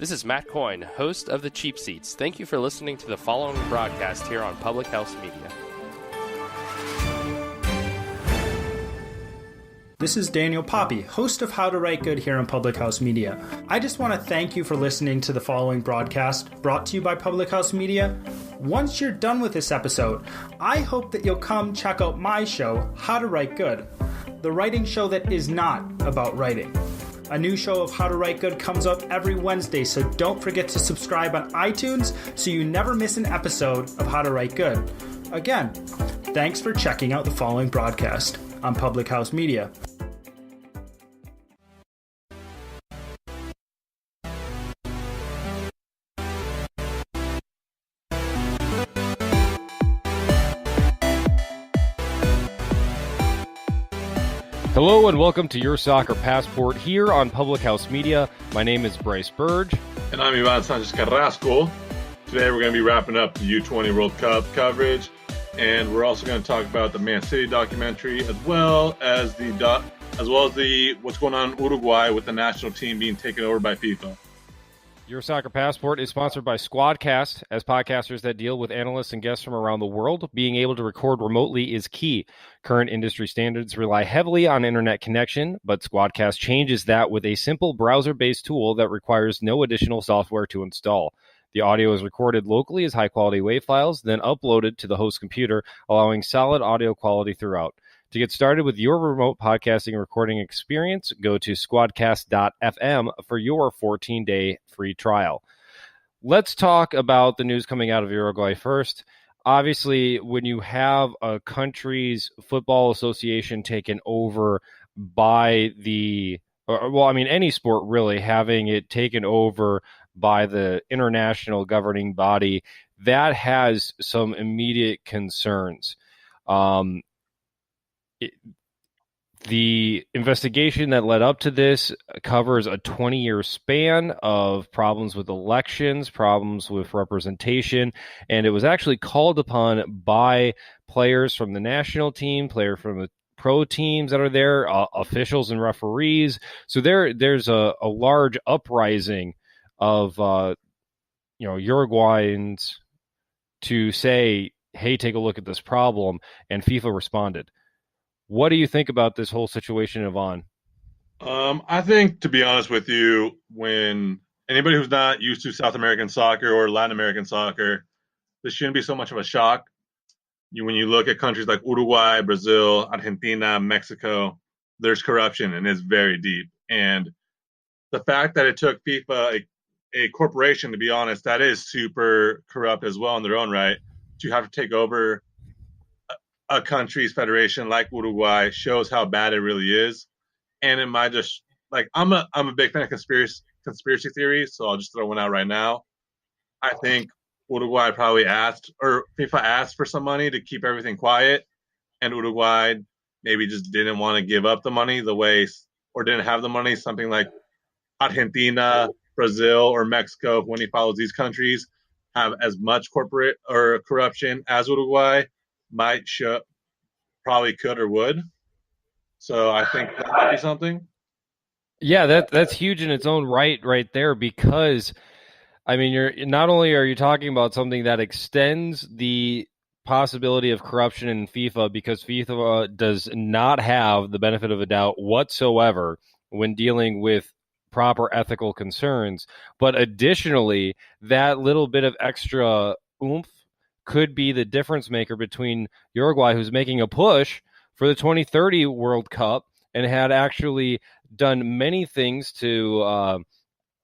This is Matt Coyne, host of The Cheap Seats. Thank you for listening to the following broadcast here on Public House Media. This is Daniel Poppy, host of How to Write Good here on Public House Media. I just want to thank you for listening to the following broadcast brought to you by Public House Media. Once you're done with this episode, I hope that you'll come check out my show, How to Write Good, the writing show that is not about writing. A new show of How to Write Good comes out every Wednesday, so don't forget to subscribe on iTunes so you never miss an episode of How to Write Good. Again, thanks for checking out the following broadcast on Public House Media. Hello and welcome to Your Soccer Passport here on Public House Media. My name is Bryce Burge. And I'm Sanchez-Carrasco. Today we're going to be wrapping up the U20 World Cup coverage, and we're also going to talk about the Man City documentary as well as the what's going on in Uruguay with the national team being taken over by FIFA. Your Soccer Passport is sponsored by Squadcast. As podcasters that deal with analysts and guests from around the world, being able to record remotely is key. Current industry standards rely heavily on internet connection, but Squadcast changes that with a simple browser-based tool that requires no additional software to install. The audio is recorded locally as high-quality WAV files, then uploaded to the host computer, allowing solid audio quality throughout. To get started with your remote podcasting and recording experience, go to squadcast.fm for your 14-day free trial. Let's talk about the news coming out of Uruguay first. Obviously, when you have a country's football association taken over by any sport really, having it taken over by the international governing body, that has some immediate concerns. The investigation that led up to this covers a 20-year span of problems with elections, problems with representation, and it was actually called upon by players from the national team, players from the pro teams that are there, officials and referees. So there's a large uprising of Uruguayans to say, hey, take a look at this problem, and FIFA responded. What do you think about this whole situation, Yvonne? I think, to be honest with you, when anybody who's not used to South American soccer or Latin American soccer, this shouldn't be so much of a shock. When you look at countries like Uruguay, Brazil, Argentina, Mexico, there's corruption and it's very deep. And the fact that it took FIFA, a corporation, to be honest, that is super corrupt as well in their own right, to have to take over a country's federation like Uruguay shows how bad it really is. And it might just, I'm a big fan of conspiracy theories, so I'll just throw one out right now. I think Uruguay probably FIFA asked for some money to keep everything quiet, and Uruguay maybe just didn't want to give up the money or didn't have the money. Something like Argentina, Brazil, or Mexico, when he follows these countries, have as much corporate or corruption as Uruguay, probably could or would. So I think that might be something. Yeah, that's huge in its own right there, because you're not only are you talking about something that extends the possibility of corruption in FIFA, because FIFA does not have the benefit of a doubt whatsoever when dealing with proper ethical concerns, but additionally, that little bit of extra oomph could be the difference maker between Uruguay, who's making a push for the 2030 World Cup and had actually done many things to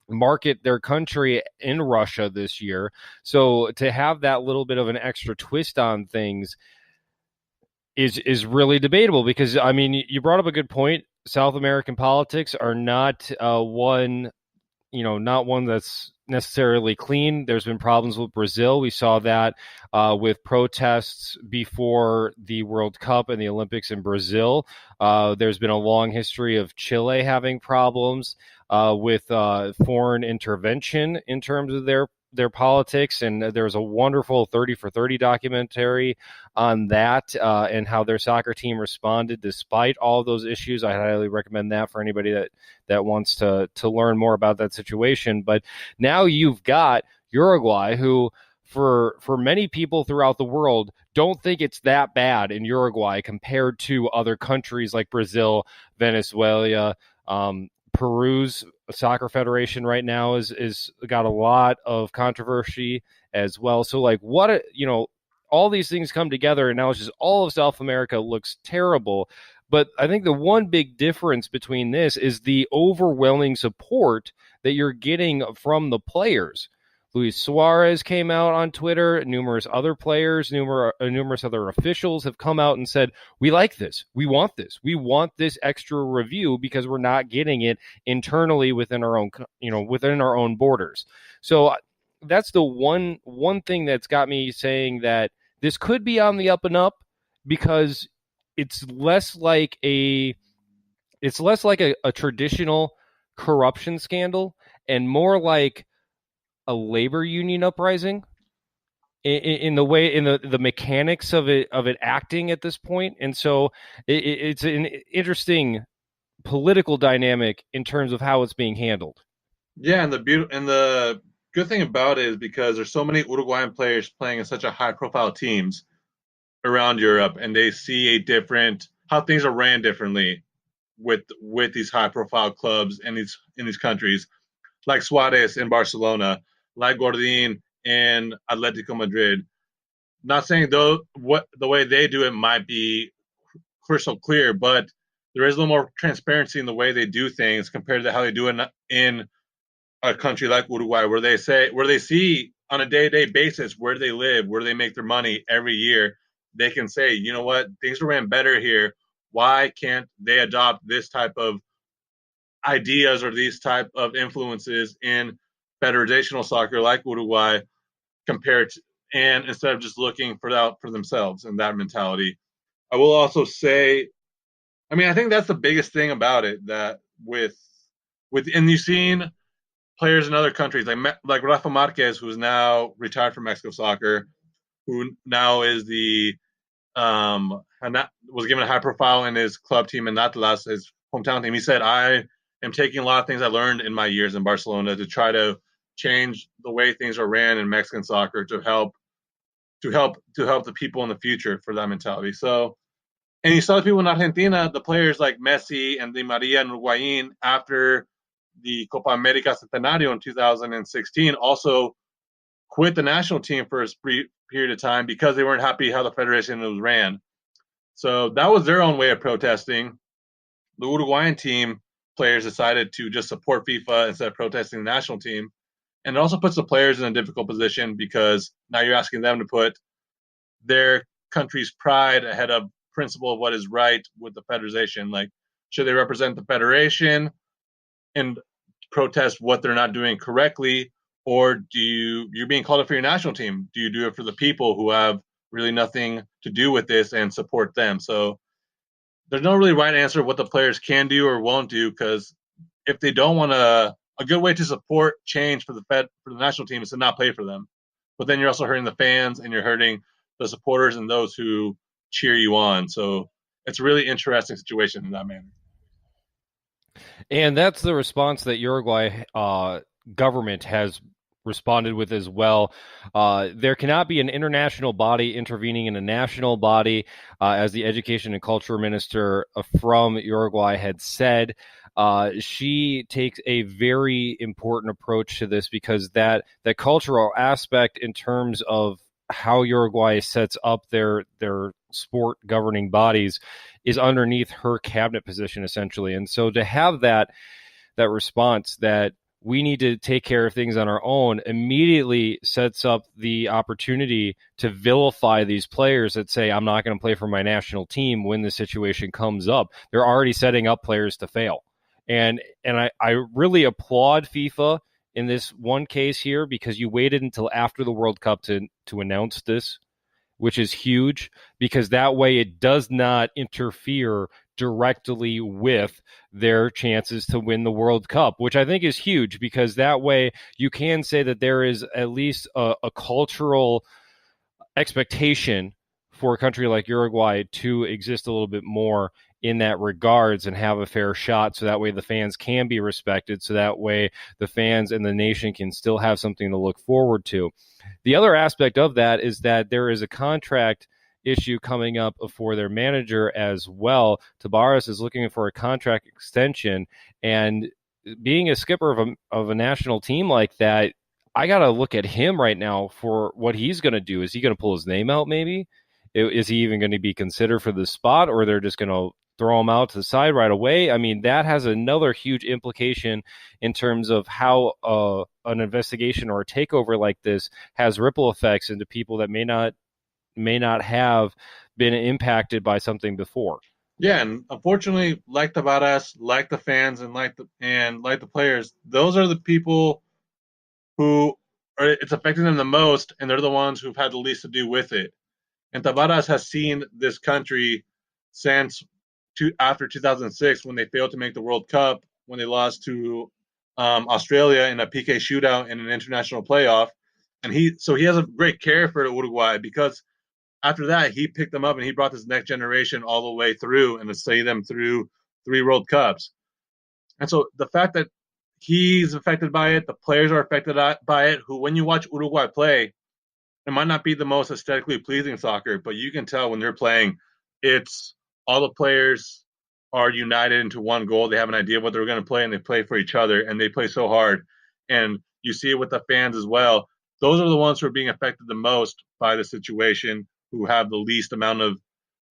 market their country in Russia this year. So to have that little bit of an extra twist on things is really debatable, because, you brought up a good point. South American politics are not one that's necessarily clean. There's been problems with Brazil. We saw that with protests before the World Cup and the Olympics in Brazil. There's been a long history of Chile having problems with foreign intervention in terms of their their politics, and there's a wonderful 30 for 30 documentary on that and how their soccer team responded despite all those issues. I highly recommend that for anybody that wants to learn more about that situation. But now you've got Uruguay, who for many people throughout the world don't think it's that bad in Uruguay compared to other countries like Brazil, Venezuela, Peru's Soccer Federation right now is got a lot of controversy as well. So like all these things come together, and now it's just all of South America looks terrible. But I think the one big difference between this is the overwhelming support that you're getting from the players. Luis Suarez came out on Twitter. Numerous other players, numerous other officials have come out and said, we like this. We want this. We want this extra review because we're not getting it internally within our own borders. So that's the one thing that's got me saying that this could be on the up and up, because it's less like a traditional corruption scandal and more like a labor union uprising in the mechanics of it acting at this point. And so it's an interesting political dynamic in terms of how it's being handled. Yeah, and the good thing about it is because there's so many Uruguayan players playing in such a high profile teams around Europe, and they see how things are ran differently with these high profile clubs in these countries, like Suarez in Barcelona, like Gordin in Atletico Madrid. Not saying the way they do it might be crystal clear, but there is a little more transparency in the way they do things compared to how they do it in a country like Uruguay, where they see on a day-to-day basis where they live, where they make their money every year. They can say, you know what, things are ran better here. Why can't they adopt this type of ideas or these type of influences in federational soccer like Uruguay, and instead of just looking for themselves and that mentality. I will also say, I think that's the biggest thing about it, that and you've seen players in other countries like Rafa Marquez, who's now retired from Mexico soccer, who now is was given a high profile in his club team in Atlas, his hometown team. He said, I am taking a lot of things I learned in my years in Barcelona to try to change the way things are ran in Mexican soccer to help the people in the future for that mentality. So, and you saw the people in Argentina, the players like Messi and Di Maria and Higuaín, after the Copa America Centenario in 2016, also quit the national team for a brief period of time because they weren't happy how the federation was ran. So that was their own way of protesting. The Uruguayan team players decided to just support FIFA instead of protesting the national team. And it also puts the players in a difficult position because now you're asking them to put their country's pride ahead of principle of what is right with the federation. Like, should they represent the federation and protest what they're not doing correctly, or you're being called up for your national team? Do you do it for the people who have really nothing to do with this and support them? So there's no really right answer what the players can do or won't do, because if they don't want a good way to support change for the national team is to not play for them. But then you're also hurting the fans and you're hurting the supporters and those who cheer you on. So it's a really interesting situation in that manner. And that's the response that Uruguay government has responded with as well. There cannot be an international body intervening in a national body, as the education and culture minister from Uruguay had said. She takes a very important approach to this because that cultural aspect in terms of how Uruguay sets up their sport governing bodies is underneath her cabinet position, essentially. And so to have that response that we need to take care of things on our own immediately sets up the opportunity to vilify these players that say, I'm not going to play for my national team when the situation comes up. They're already setting up players to fail. And I really applaud FIFA in this one case here, because you waited until after the World Cup to announce this, which is huge, because that way it does not interfere directly with their chances to win the World Cup, which I think is huge, because that way you can say that there is at least a cultural expectation for a country like Uruguay to exist a little bit more in that regards and have a fair shot, so that way the fans can be respected, so that way the fans and the nation can still have something to look forward to. The other aspect of that is that there is a contract issue coming up for their manager as well. Tabares is looking for a contract extension, and being a skipper of a national team like that, I got to look at him right now for what he's going to do. Is he going to pull his name out maybe? Is he even going to be considered for the spot, or they're just going to throw him out to the side right away? I mean, that has another huge implication in terms of how an investigation or a takeover like this has ripple effects into people that may not have been impacted by something before. Yeah, and unfortunately, like Tabares, like the fans, and like the players, those are the people who it's affecting them the most, and they're the ones who've had the least to do with it. And Tabares has seen this country since after 2006, when they failed to make the World Cup, when they lost to Australia in a PK shootout in an international playoff. And he has a great care for Uruguay, because after that, he picked them up and he brought this next generation all the way through and to see them through 3 World Cups. And so the fact that he's affected by it, the players are affected by it, who, when you watch Uruguay play, it might not be the most aesthetically pleasing soccer, but you can tell when they're playing, it's all the players are united into one goal. They have an idea of what they're going to play, and they play for each other, and they play so hard. And you see it with the fans as well. Those are the ones who are being affected the most by the situation, who have the least amount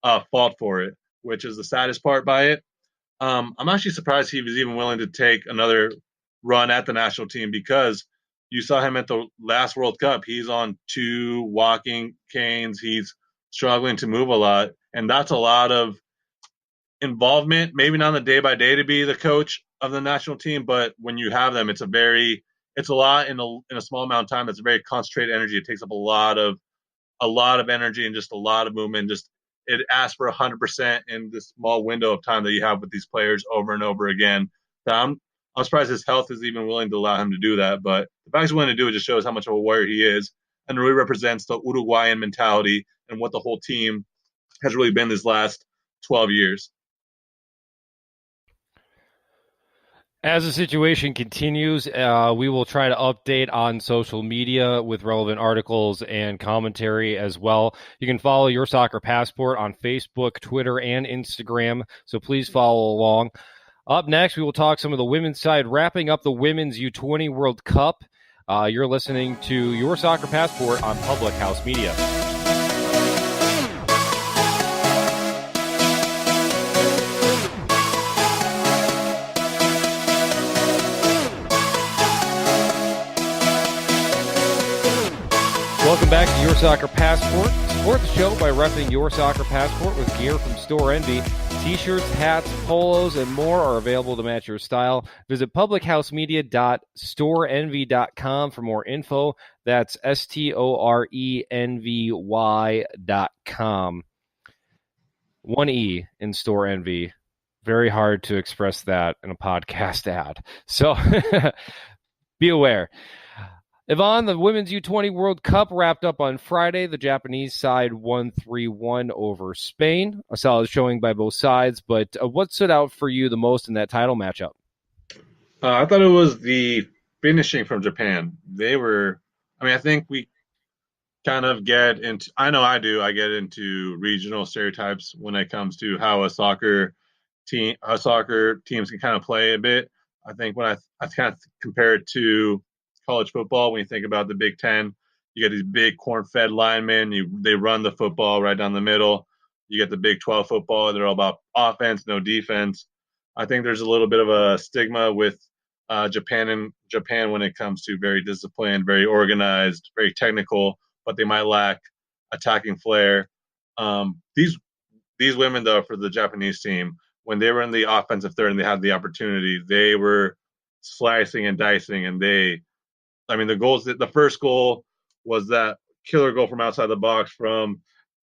of fault for it, which is the saddest part by it. I'm actually surprised he was even willing to take another run at the national team, because you saw him at the last World Cup. He's on 2 walking canes. He's struggling to move a lot, and that's a lot of involvement. Maybe not on the day-by-day to be the coach of the national team, but when you have them, it's a lot in a small amount of time. It's a very concentrated energy. It takes up a lot of energy and just a lot of movement. Just it asks for 100% in this small window of time that you have with these players over and over again. I'm surprised his health is even willing to allow him to do that. But the fact he's willing to do it just shows how much of a warrior he is, and really represents the Uruguayan mentality and what the whole team has really been this last 12 years. As the situation continues, we will try to update on social media with relevant articles and commentary as well. You can follow Your Soccer Passport on Facebook, Twitter, and Instagram, so please follow along. Up next, we will talk some of the women's side, wrapping up the Women's U20 World Cup. You're listening to Your Soccer Passport on Public House Media. Welcome back to Your Soccer Passport. Support the show by repping Your Soccer Passport with gear from Store Envy. T-shirts, hats, polos, and more are available to match your style. Visit publichousemedia.storeenvy.com for more info. That's STORENVY.com. 1 E in Store Envy. Very hard to express that in a podcast ad. So be aware. Yvonne, the Women's U20 World Cup wrapped up on Friday. The Japanese side won 3-1 over Spain. A solid showing by both sides, but what stood out for you the most in that title matchup? I thought it was the finishing from Japan. I think we kind of get into, I know I do, I get into regional stereotypes when it comes to how soccer teams can kind of play a bit. I think when I kind of compare it to college football, when you think about the Big Ten, you get these big corn-fed linemen. They run the football right down the middle. You get the Big 12 football. They're all about offense, no defense. I think there's a little bit of a stigma with Japan when it comes to very disciplined, very organized, very technical, but they might lack attacking flair. These women, though, for the Japanese team, when they were in the offensive third and they had the opportunity, they were slicing and dicing, and the first goal was that killer goal from outside the box from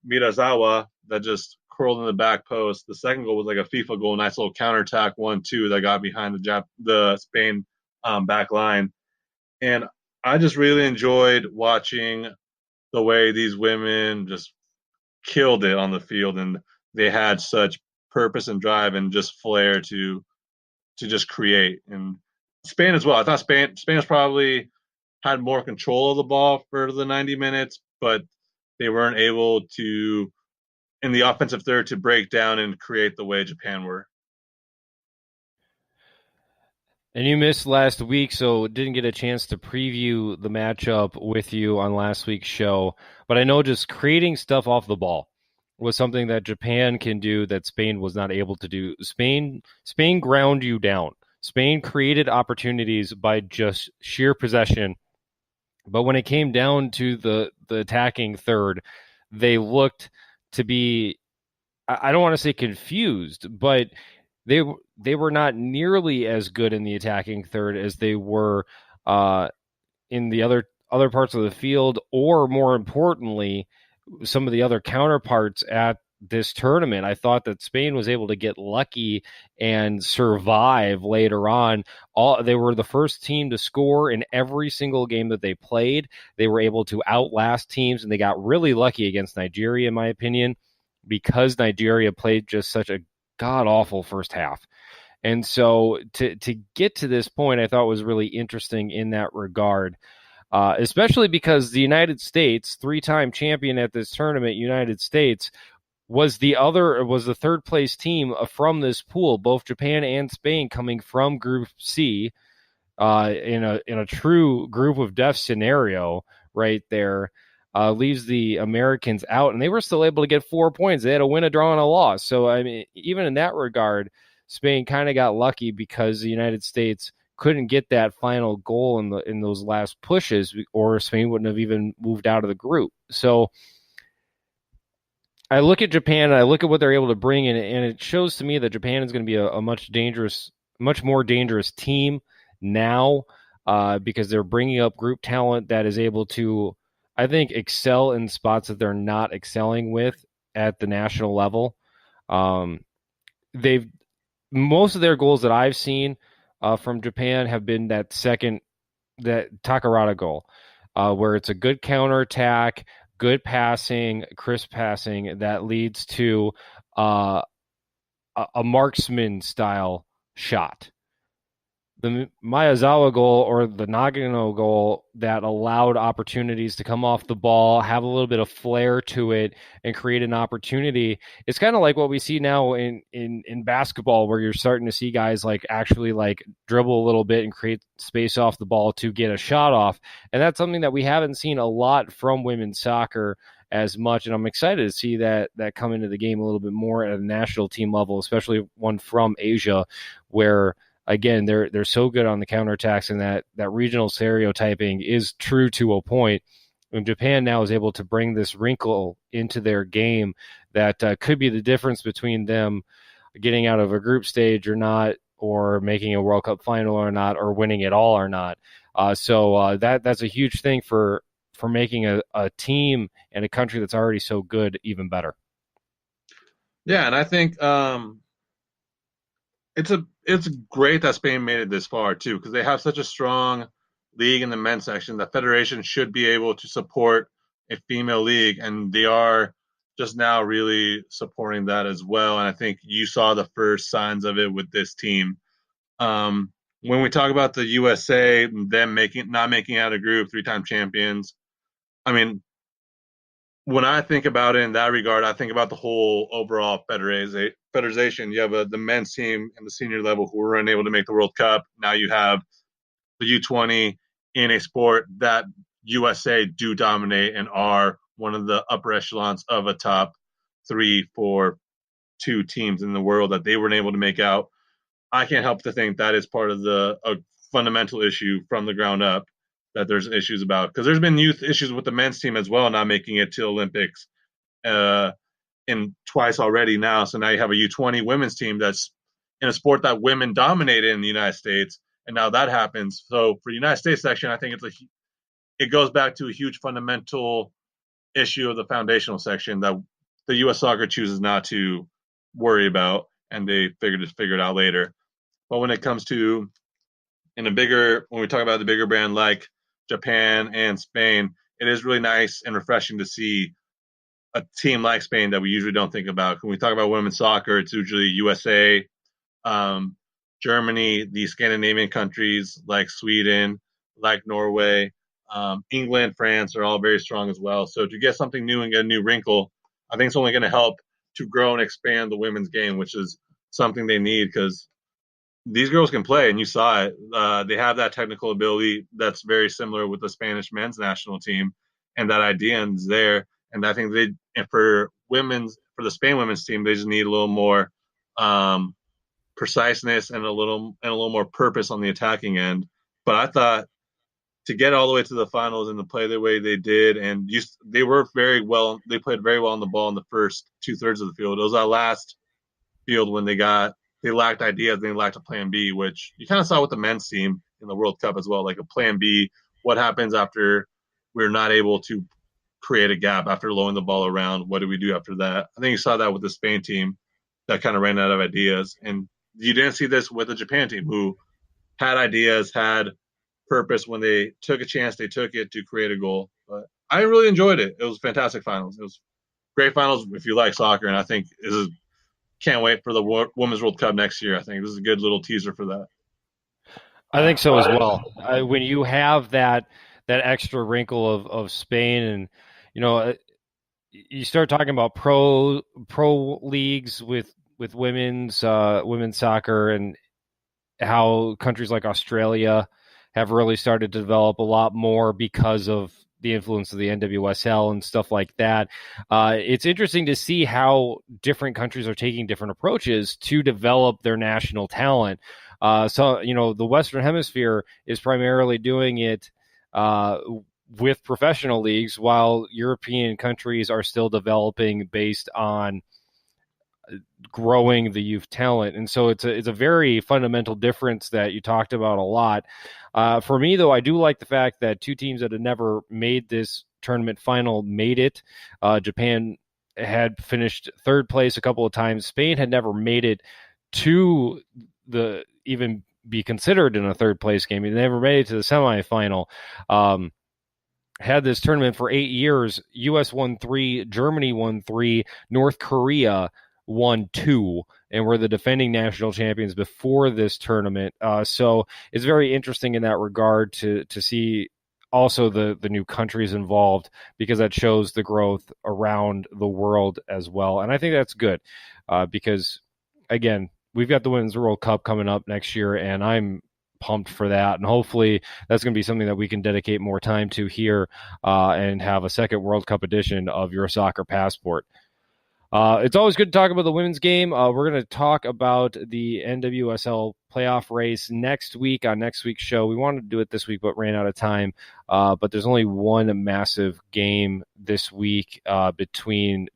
Mirazawa that just curled in the back post. The second goal was like a FIFA goal, nice little counterattack 1-2 that got behind the Spain back line. And I just really enjoyed watching the way these women just killed it on the field, and they had such purpose and drive and just flair to just create. And Spain as well. I thought Spain was probably had more control of the ball for the 90 minutes, but they weren't able to, in the offensive third, to break down and create the way Japan were. And you missed last week, so didn't get a chance to preview the matchup with you on last week's show. But I know just creating stuff off the ball was something that Japan can do that Spain was not able to do. Spain ground you down. Spain created opportunities by just sheer possession. But when it came down to the attacking third, they looked to be, I don't want to say confused, but they were not nearly as good in the attacking third as they were in the other parts of the field, or more importantly, some of the other counterparts at this tournament. I thought that Spain was able to get lucky and survive later on. They were the first team to score in every single game that they played. They were able to outlast teams, and they got really lucky against Nigeria, in my opinion, because Nigeria played just such a god-awful first half. And so to get to this point, I thought was really interesting in that regard, especially because the United States, three-time champion at this tournament, United States, was the third place team from this pool, both Japan and Spain coming from Group C, in a true group of death scenario right there. Leaves the Americans out, and they were still able to get 4 points. They had a win, a draw, and a loss. So, I mean, even in that regard, Spain kind of got lucky because the United States couldn't get that final goal in those last pushes, or Spain wouldn't have even moved out of the group. So I look at Japan, and I look at what they're able to bring in, and it shows to me that Japan is going to be a much more dangerous team now, because they're bringing up group talent that is able to, I think, excel in spots that they're not excelling with at the national level. Most of their goals that I've seen from Japan have been that Takarada goal, where it's a good counterattack, good passing, crisp passing that leads to a marksman style shot. The Miyazawa goal, or the Nagano goal, that allowed opportunities to come off the ball, have a little bit of flair to it, and create an opportunity. It's kind of like what we see now in basketball, where you're starting to see guys like actually like dribble a little bit and create space off the ball to get a shot off. And that's something that we haven't seen a lot from women's soccer as much. And I'm excited to see that come into the game a little bit more at a national team level, especially one from Asia, where again, they're so good on the counterattacks, and that regional stereotyping is true to a point. And Japan now is able to bring this wrinkle into their game that could be the difference between them getting out of a group stage or not, or making a World Cup final or not, or winning it all or not. So that's a huge thing for making a team and a country that's already so good even better. Yeah, and I think it's great that Spain made it this far too, because they have such a strong league in the men's section. The federation should be able to support a female league, and they are just now really supporting that as well. And I think you saw the first signs of it with this team. When we talk about the USA, them not making out of group, three-time champions, I mean, when I think about it in that regard, I think about the whole overall federation. You have the men's team and the senior level who were unable to make the World Cup. Now you have the U20 in a sport that USA do dominate and are one of the upper echelons of a top 3, 4, 2 teams in the world that they weren't able to make out. I can't help to think that is part of a fundamental issue from the ground up that there's issues about, because there's been youth issues with the men's team as well, not making it to Olympics in twice already now. So now you have a U20 women's team that's in a sport that women dominated in the United States, and now that happens. So for the United States section, I think it goes back to a huge fundamental issue of the foundational section, that the U.S. soccer chooses not to worry about, and they figure it out later. But when it comes to when we talk about the bigger brand like Japan and Spain, it is really nice and refreshing to see a team like Spain that we usually don't think about. When we talk about women's soccer, it's usually USA, Germany, the Scandinavian countries like Sweden, like Norway, England, France are all very strong as well. So to get something new and get a new wrinkle, I think it's only going to help to grow and expand the women's game, which is something they need because these girls can play, and you saw it. They have that technical ability that's very similar with the Spanish men's national team, and that idea is there. And I think for the Spain women's team, they just need a little more preciseness and a little more purpose on the attacking end. But I thought to get all the way to the finals and to play the way they did, and they were very well. They played very well on the ball in the first 2/3 of the field. It was that last field when they lacked ideas, they lacked a plan B, which you kind of saw with the men's team in the World Cup as well, like a plan B. What happens after we're not able to create a gap after lowering the ball around? What do we do after that? I think you saw that with the Spain team that kind of ran out of ideas. And you didn't see this with the Japan team, who had ideas, had purpose. When they took a chance, they took it to create a goal. But I really enjoyed it. It was fantastic finals. It was great finals if you like soccer, and I think can't wait for the Women's World Cup next year. I think this is a good little teaser for that. I think so as well. When you have that extra wrinkle of Spain, and you start talking about pro leagues with women's soccer, and how countries like Australia have really started to develop a lot more because of the influence of the NWSL and stuff like that. It's interesting to see how different countries are taking different approaches to develop their national talent. So, the Western Hemisphere is primarily doing it with professional leagues, while European countries are still developing based on growing the youth talent. And so it's a very fundamental difference that you talked about a lot. For me, though, I do like the fact that two teams that had never made this tournament final made it. Japan had finished third place a couple of times. Spain had never made it to even be considered in a third place game. They never made it to the semifinal. Had this tournament for 8 years. US won 3, Germany won 3, North Korea won 2, and were the defending national champions before this tournament. So it's very interesting in that regard to see also the new countries involved, because that shows the growth around the world as well. And I think that's good because, again, we've got the Women's World Cup coming up next year, and I'm pumped for that. And hopefully that's going to be something that we can dedicate more time to here and have a second World Cup edition of Your Soccer Passport. It's always good to talk about the women's game. We're going to talk about the NWSL playoff race next week on next week's show. We wanted to do it this week, but ran out of time. But there's only one massive game this week between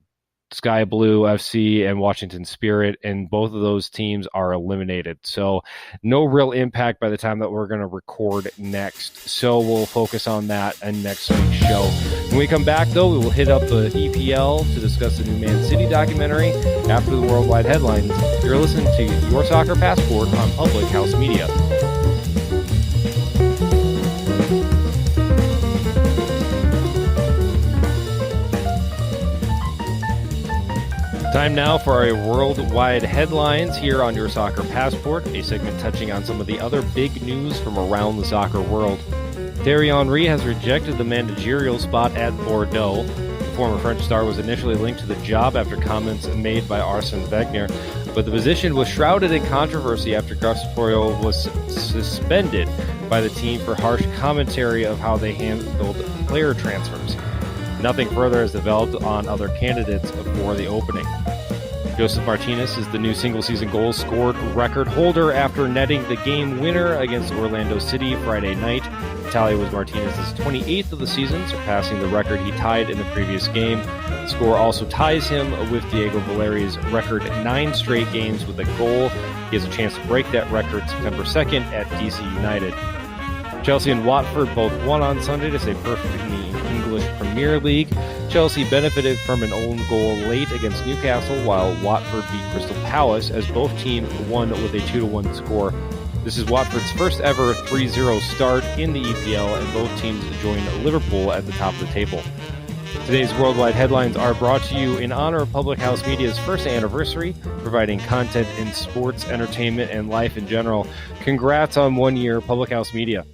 Sky Blue FC and Washington Spirit, and both of those teams are eliminated. So no real impact by the time that we're going to record next. So we'll focus on that in next week's show. When we come back, though, we will hit up the EPL to discuss the new Man City documentary after the worldwide headlines. You're listening to Your Soccer Passport on Public House Media. Time now for our worldwide headlines here on Your Soccer Passport, a segment touching on some of the other big news from around the soccer world. Thierry Henry has rejected the managerial spot at Bordeaux. The former French star was initially linked to the job after comments made by Arsene Wenger, but the position was shrouded in controversy after Gus Poyet was suspended by the team for harsh commentary of how they handled player transfers. Nothing further has developed on other candidates for the opening. Joseph Martinez is the new single-season goals scored record holder after netting the game winner against Orlando City Friday night. The tally was Martinez's 28th of the season, surpassing the record he tied in the previous game. The score also ties him with Diego Valeri's record 9 straight games with a goal. He has a chance to break that record September 2nd at DC United. Chelsea and Watford both won on Sunday to stay perfect in the English Premier League. Chelsea Chelsea benefited from an own goal late against Newcastle, while Watford beat Crystal Palace as both teams won with a 2-1 score. This is Watford's first ever 3-0 start in the EPL, and both teams join Liverpool at the top of the table. Today's worldwide headlines are brought to you in honor of Public House Media's first anniversary, providing content in sports, entertainment, and life in general. Congrats on 1 year, Public House Media.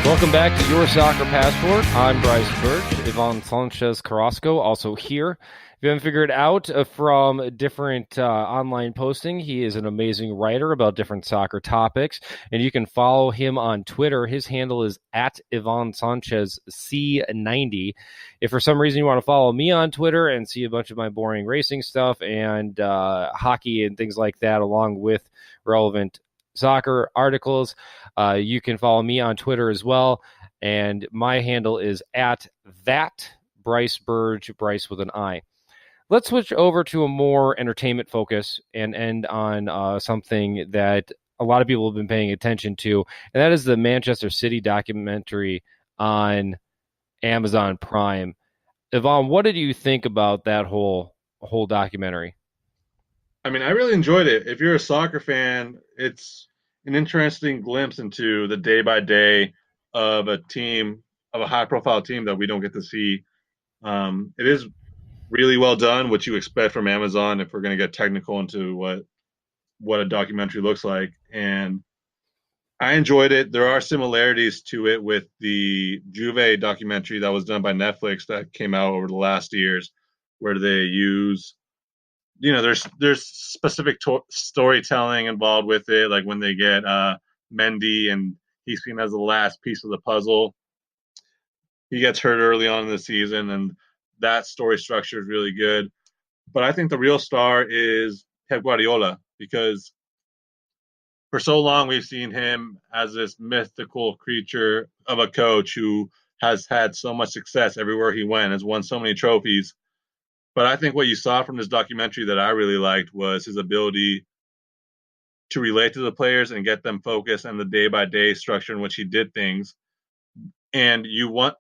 Welcome back to Your Soccer Passport. I'm Bryce Birch. Ivan Sanchez-Carrasco also here. If you haven't figured out from different online posting, he is an amazing writer about different soccer topics, and you can follow him on Twitter. His handle is @IvanSanchezC90. If for some reason you want to follow me on Twitter and see a bunch of my boring racing stuff and hockey and things like that, along with relevant soccer articles, you can follow me on Twitter as well, and my handle is @ThatBryceBurge, Bryce with an I. Let's switch over to a more entertainment focus and end on something that a lot of people have been paying attention to, and that is the Manchester City documentary on Amazon Prime. Yvonne, what did you think about that whole documentary? I mean, I really enjoyed it. If you're a soccer fan, it's an interesting glimpse into the day-by-day of a team, of a high-profile team that we don't get to see. It is really well done, what you expect from Amazon if we're going to get technical into what a documentary looks like. And I enjoyed it. There are similarities to it with the Juve documentary that was done by Netflix that came out over the last years, where they use, there's specific storytelling involved with it, like when they get Mendy and he's seen as the last piece of the puzzle. He gets hurt early on in the season, and that story structure is really good. But I think the real star is Pep Guardiola, because for so long we've seen him as this mythical creature of a coach who has had so much success everywhere he went, has won so many trophies. But I think what you saw from this documentary that I really liked was his ability to relate to the players and get them focused on the day-by-day structure in which he did things. And you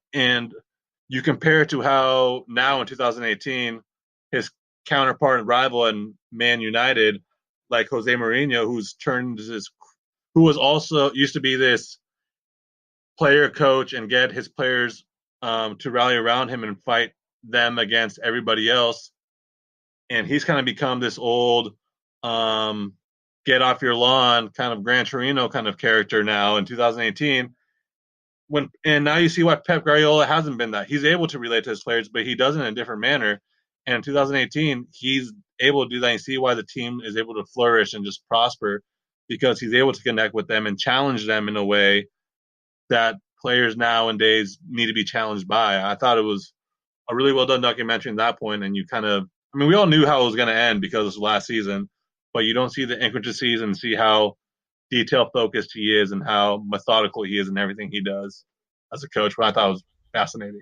compare it to how now in 2018, his counterpart and rival in Man United, like Jose Mourinho, who was also used to be this player coach and get his players to rally around him and fight them against everybody else, and he's kind of become this old get off your lawn kind of Gran Torino kind of character now in 2018. And now you see why Pep Guardiola hasn't been that. He's able to relate to his players, but he does it in a different manner. And in 2018, he's able to do that. And you see why the team is able to flourish and just prosper, because he's able to connect with them and challenge them in a way that players nowadays need to be challenged by. I thought it was a really well done documentary at that point, and we all knew how it was going to end because it was last season, but you don't see the intricacies and see how detail focused he is and how methodical he is in everything he does as a coach, what I thought was fascinating.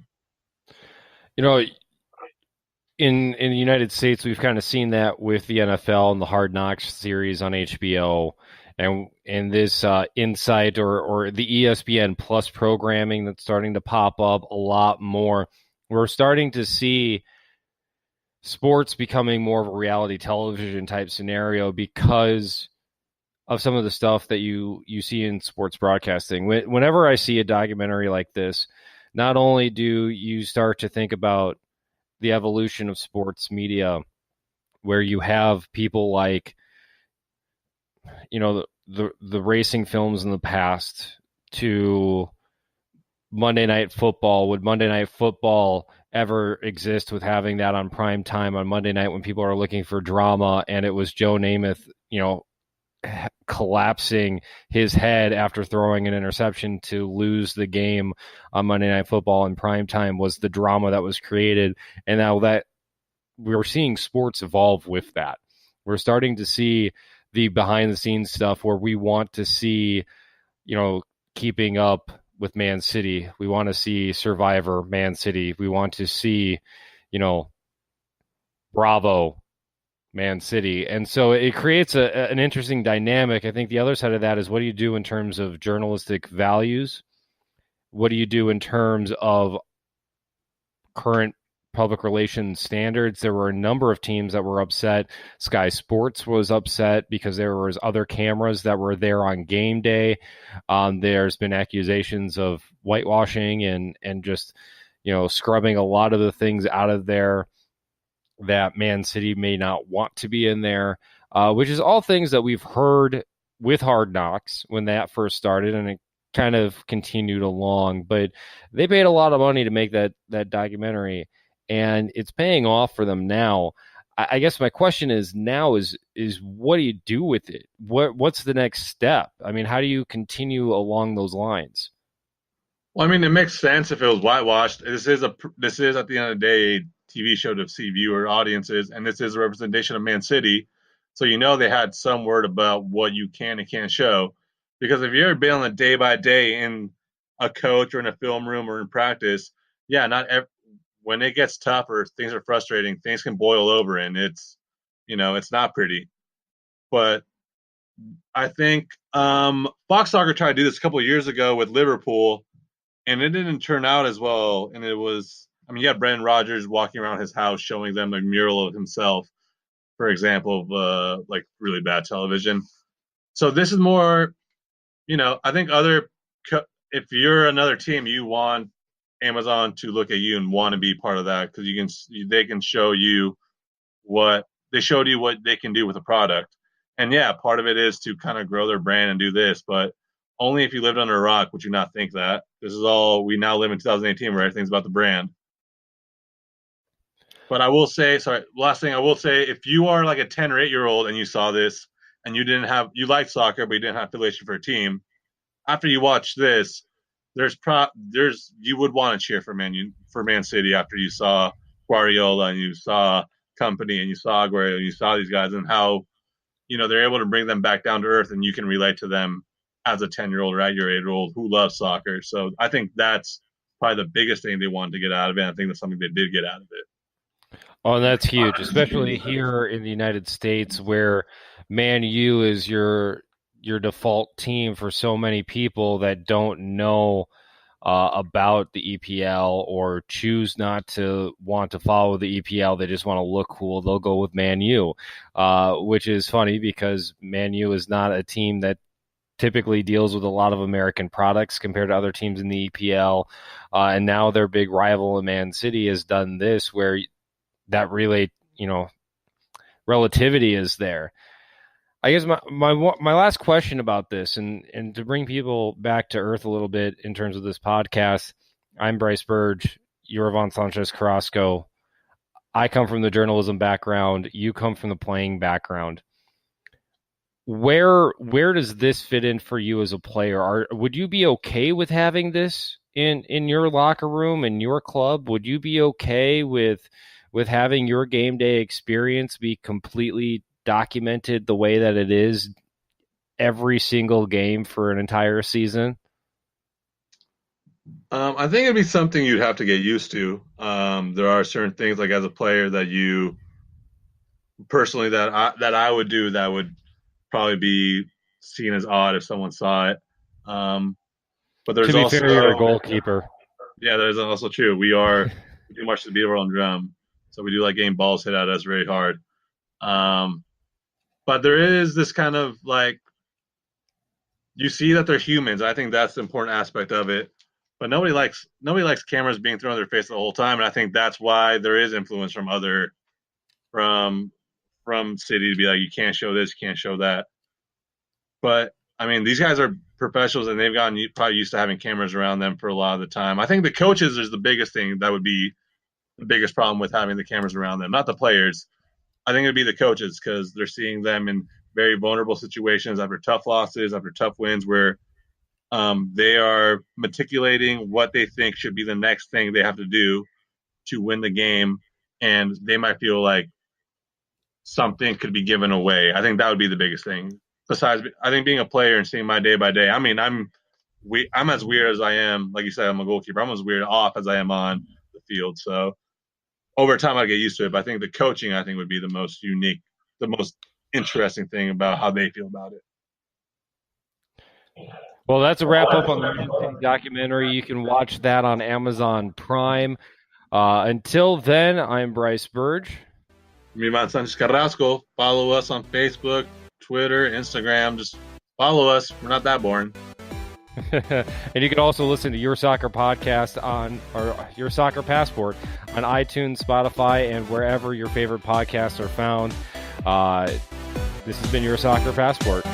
In the United States, we've kind of seen that with the NFL and the Hard Knocks series on HBO, and this Insight or the ESPN Plus programming that's starting to pop up a lot more. We're starting to see sports becoming more of a reality television type scenario because of some of the stuff that you see in sports broadcasting. Whenever I see a documentary like this, not only do you start to think about the evolution of sports media, where you have people like, the racing films in the past, to Monday Night Football. Would Monday Night Football ever exist with having that on prime time on Monday night when people are looking for drama, and it was Joe Namath, collapsing his head after throwing an interception to lose the game on Monday Night Football in prime time, was the drama that was created. And now that we're seeing sports evolve with that, we're starting to see the behind the scenes stuff where we want to see, keeping up with Man City. We want to see Survivor Man City. We want to see, Bravo Man City. And so it creates an interesting dynamic. I think the other side of that is, what do you do in terms of journalistic values? What do you do in terms of current public relations standards? There were a number of teams that were upset. Sky Sports was upset because there was other cameras that were there on game day. There's been accusations of whitewashing and just, scrubbing a lot of the things out of there that Man City may not want to be in there, which is all things that we've heard with Hard Knocks when that first started, and it kind of continued along. But they paid a lot of money to make that documentary, and it's paying off for them now. I guess my question is what do you do with it? What's the next step? I mean, how do you continue along those lines? Well, I mean, it makes sense if it was whitewashed. This is at the end of the day a TV show to see viewer audiences, and this is a representation of Man City. So they had some word about what you can and can't show. Because if you've ever been on a day by day in a coach or in a film room or in practice, when it gets tough or things are frustrating, things can boil over, and it's not pretty. But I think Fox Soccer tried to do this a couple of years ago with Liverpool, and it didn't turn out as well. And it was, you had Brendan Rodgers walking around his house showing them a mural of himself, for example, of like really bad television. So this is more, I think if you're another team, you want Amazon to look at you and want to be part of that, because they can show you what they can do with a product. And part of it is to kind of grow their brand and do this, but only if you lived under a rock would you not think that. This is all, we now live in 2018 where everything's about the brand. But I will say, last thing I will say, if you are like a 10 or 8-year-old and you saw this and you liked soccer, but you didn't have affiliation for a team, after you watch this, you would want to cheer for Man City after you saw Guardiola and you saw Company and you saw Aguero and you saw these guys, and how they're able to bring them back down to earth, and you can relate to them as a 10-year-old or 8-year-old who loves soccer. So I think that's probably the biggest thing they wanted to get out of it. I think that's something they did get out of it. Oh, and that's huge, especially here in the United States, where Man U is your default team for so many people that don't know about the EPL or choose not to want to follow the EPL. They just want to look cool. They'll go with Man U, which is funny because Man U is not a team that typically deals with a lot of American products compared to other teams in the EPL. And now their big rival, Man City, has done this where that really, relativity is there. I guess my last question about this, and to bring people back to earth a little bit in terms of this podcast, I'm Bryce Burge, you're Yvan Sanchez-Carrasco. I come from the journalism background. You come from the playing background. Where does this fit in for you as a player? Would you be okay with having this in your locker room, in your club? Would you be okay with having your game day experience be completely documented the way that it is every single game for an entire season? I think it'd be something you'd have to get used to. There are certain things, like as a player, that you personally that I would do that would probably be seen as odd if someone saw it. But there's also, fair, you're a goalkeeper. Yeah, that is also true. We do much to beat our own drum, so we do like getting balls hit at us very hard. But there is this kind of like, you see that they're humans. I think that's the important aspect of it. But nobody likes cameras being thrown in their face the whole time, and I think that's why there is influence from City to be like, you can't show this, you can't show that. But I mean, these guys are professionals, and they've gotten probably used to having cameras around them for a lot of the time. I think the coaches is the biggest thing that would be the biggest problem with having the cameras around them, not the players. I think it'd be the coaches, because they're seeing them in very vulnerable situations after tough losses, after tough wins, where they are meticulating what they think should be the next thing they have to do to win the game, and they might feel like something could be given away. I think that would be the biggest thing. Besides, I think being a player and seeing my day by day, I mean, I'm I'm as weird as I am. Like you said, I'm a goalkeeper. I'm as weird off as I am on the field. So over time, I'll get used to it. But I think the coaching, would be the most unique, the most interesting thing about how they feel about it. Well, that's a wrap up on the Mission City documentary. You can watch that on Amazon Prime. Until then, I'm Bryce Burge. Me, man, Sanchez-Carrasco. Follow us on Facebook, Twitter, Instagram. Just follow us. We're not that boring. And you can also listen to Your Soccer Podcast or Your Soccer Passport on iTunes, Spotify, and wherever your favorite podcasts are found. This has been Your Soccer Passport.